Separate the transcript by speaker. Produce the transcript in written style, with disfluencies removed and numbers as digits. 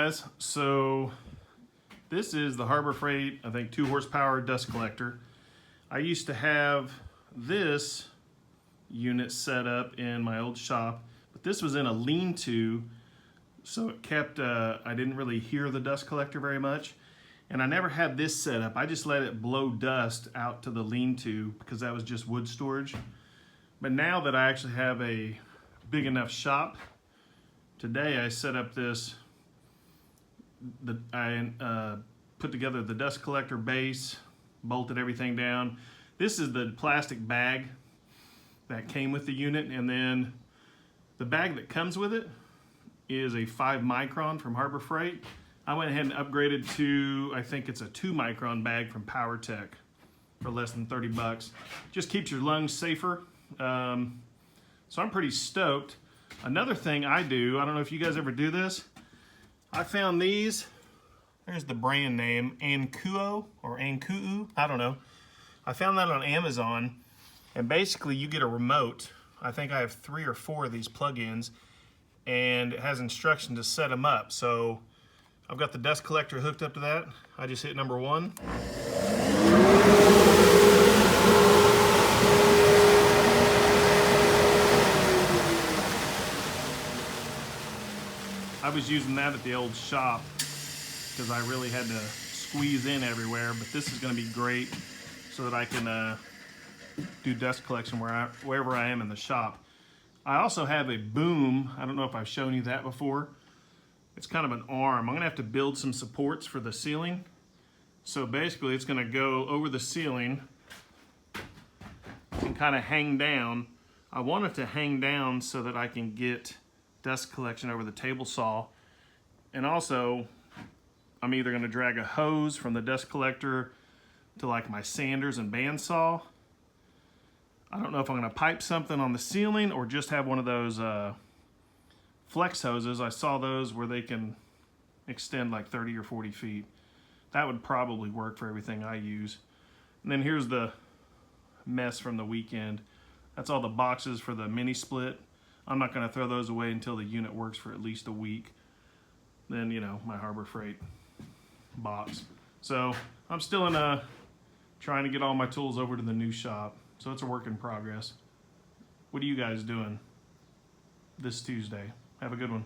Speaker 1: guys, so this is the Harbor Freight, I think 2 horsepower dust collector. I used to have this unit set up in my old shop, but this was in a lean-to, so it kept, I didn't really hear the dust collector very much. And I never had this set up. I just let it blow dust out to the lean-to because that was just wood storage. But now that I actually have a big enough shop, today I set up this, I put together the dust collector base, bolted everything down. This is the plastic bag that came with the unit, and then the bag that comes with it is a 5 micron from Harbor Freight. I went ahead and upgraded to, I think it's a 2 micron bag from PowerTech for less than 30 bucks. Just keeps your lungs safer. So I'm pretty stoked. Another thing I do, I don't know if you guys ever do this, I found these, there's the brand name, Ankuo or Ankuu, I don't know. I found that on Amazon, and basically you get a remote. I think I have 3 or 4 of these plug-ins, and it has instructions to set them up. So I've got the dust collector hooked up to that. I just hit number 1. I was using that at the old shop because I really had to squeeze in everywhere, but this is going to be great so that I can do dust collection wherever I am in the shop. I also have a boom. I don't know if I've shown you that before. It's kind of an arm. I'm going to have to build some supports for the ceiling. So basically it's going to go over the ceiling and kind of hang down. I want it to hang down so that I can get dust collection over the table saw. And also I'm either going to drag a hose from the dust collector to like my sanders and bandsaw. I don't know if I'm going to pipe something on the ceiling or just have one of those flex hoses. I saw those where they can extend like 30 or 40 feet. That would probably work for everything I use. And then here's the mess from the weekend. That's all the boxes for the mini split. I'm not going to throw those away until the unit works for at least a week. Then, you know, my Harbor Freight box. So I'm still in trying to get all my tools over to the new shop. So it's a work in progress. What are you guys doing this Tuesday? Have a good one.